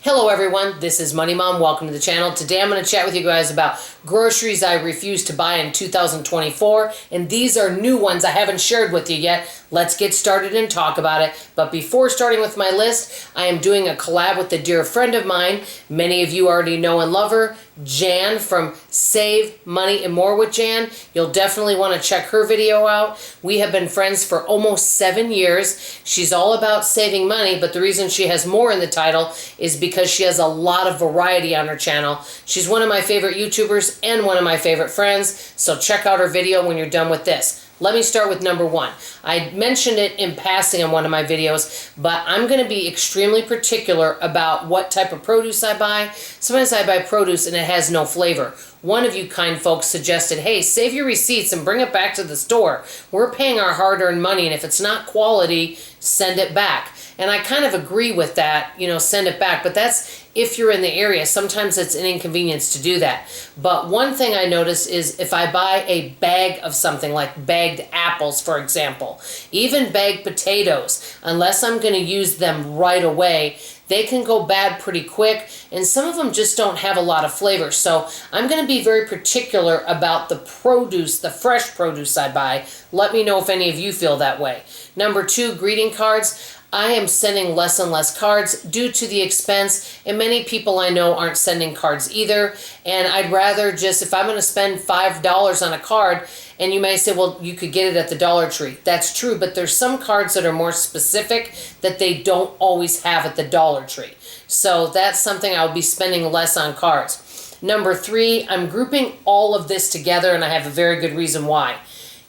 Hello everyone, this is Money Mom. Welcome to the channel. Today I'm going to chat with you guys about groceries I refused to buy in 2024, and these are new ones I haven't shared with you yet. Let's get started and talk about it. But before starting with my list, I am doing a collab with a dear friend of mine. Many of you already know and love her, Jan from Save Money and More with Jan. You'll definitely want to check her video out. We have been friends for almost 7 years. She's all about saving money, but the reason she has more in the title is because she has a lot of variety on her channel. She's one of my favorite YouTubers and one of my favorite friends, so check out her video when you're done with this. Let me start with number one. I mentioned it in passing in one of my videos, but I'm going to be extremely particular about what type of produce I buy. Sometimes I buy produce and it has no flavor. One of you kind folks suggested, hey, save your receipts and bring it back to the store. We're paying our hard-earned money, and if it's not quality, send it back. And I kind of agree with that, send it back. But that's if you're in the area. Sometimes it's an inconvenience to do that. But one thing I notice is if I buy a bag of something like bagged apples, for example, even bagged potatoes, unless I'm going to use them right away, they can go bad pretty quick, and some of them just don't have a lot of flavor. So I'm going to be very particular about the produce, the fresh produce I buy. Let me know if any of you feel that way. Number two, greeting cards. I am sending less and less cards due to the expense, and many people I know aren't sending cards either. And I'd rather just, if I'm going to spend $5 on a card, and you may say, well, you could get it at the Dollar Tree. That's true, but there's some cards that are more specific that they don't always have at the Dollar Tree. So that's something I'll be spending less on cards. Number three, I'm grouping all of this together, and I have a very good reason why.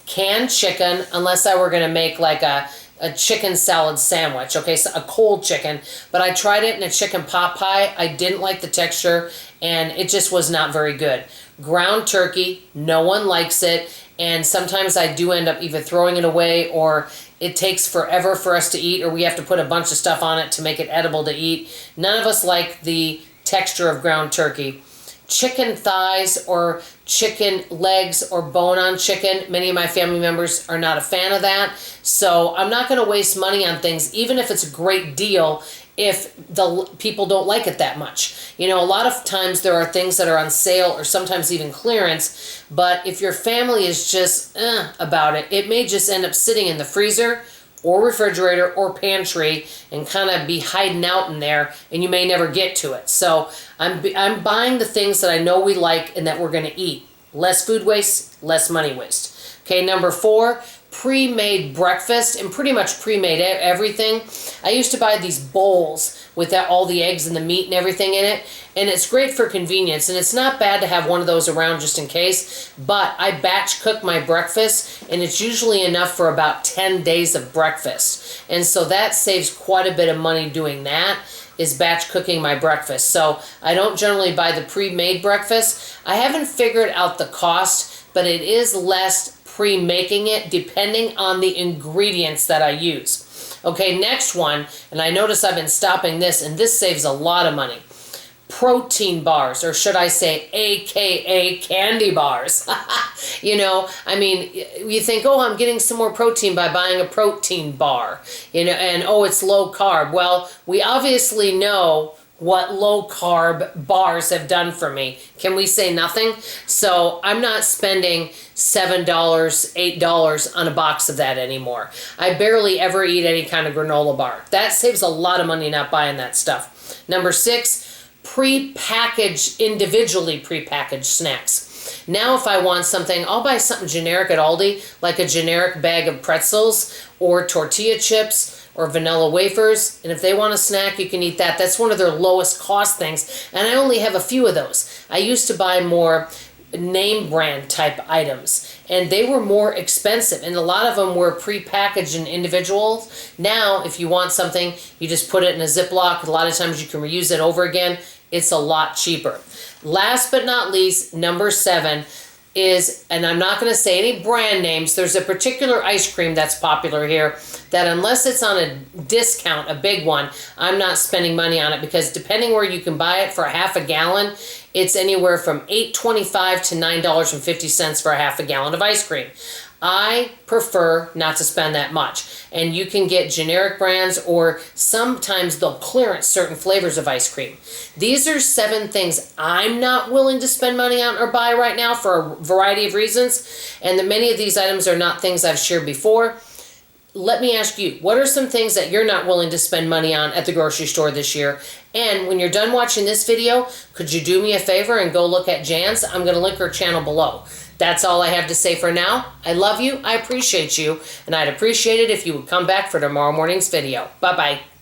Canned chicken, unless I were going to make like a chicken salad sandwich, okay, so a cold chicken, but I tried it in a chicken pot pie. I didn't like the texture, and it just was not very good. Ground turkey, no one likes it, and sometimes I do end up either throwing it away, or it takes forever for us to eat, or we have to put a bunch of stuff on it to make it edible to eat. None of us like the texture of ground turkey. Chicken thighs or chicken legs or bone-on chicken, many of my family members are not a fan of that. So I'm not going to waste money on things, even if it's a great deal, if the people don't like it that much. A lot of times there are things that are on sale or sometimes even clearance, but if your family is just about it, it may just end up sitting in the freezer or refrigerator or pantry and kind of be hiding out in there, and you may never get to it. So I'm buying the things that I know we like and that we're going to eat. Less food waste, less money waste. Okay, number four, pre-made breakfast, and pretty much pre-made everything. I used to buy these bowls with all the eggs and the meat and everything in it, and it's great for convenience, and it's not bad to have one of those around just in case, but I batch cook my breakfast, and it's usually enough for about 10 days of breakfast, and so that saves quite a bit of money doing that, is batch cooking my breakfast. So I don't generally buy the pre-made breakfast. I haven't figured out the cost, but it is less pre-making it depending on the ingredients that I use. Okay, next one, and I notice I've been stopping this, and this saves a lot of money. Protein bars, or should I say AKA candy bars. You think, oh, I'm getting some more protein by buying a protein bar, and oh, it's low carb. Well, we obviously know what low carb bars have done for me. Can we say nothing? So I'm not spending $7, $8 on a box of that anymore. I barely ever eat any kind of granola bar. That saves a lot of money not buying that stuff. Number six, individually prepackaged snacks. Now if I want something, I'll buy something generic at Aldi, like a generic bag of pretzels or tortilla chips or vanilla wafers, and if they want a snack, you can eat that. That's one of their lowest cost things, and I only have a few of those. I used to buy more name brand type items, and they were more expensive, and a lot of them were pre-packaged in individuals. Now if you want something, you just put it in a Ziploc. A lot of times you can reuse it over again. It's a lot cheaper. Last but not least, number seven is, and I'm not going to say any brand names, there's a particular ice cream that's popular here that unless it's on a discount, a big one, I'm not spending money on it, because depending where you can buy it for a half a gallon, it's anywhere from $8.25 to $9.50 for a half a gallon of ice cream. I prefer not to spend that much. And you can get generic brands, or sometimes they'll clearance certain flavors of ice cream. These are 7 things I'm not willing to spend money on or buy right now for a variety of reasons. And many of these items are not things I've shared before. Let me ask you, what are some things that you're not willing to spend money on at the grocery store this year? And when you're done watching this video, could you do me a favor and go look at Jan's? I'm going to link her channel below. That's all I have to say for now. I love you, I appreciate you, and I'd appreciate it if you would come back for tomorrow morning's video. Bye-bye.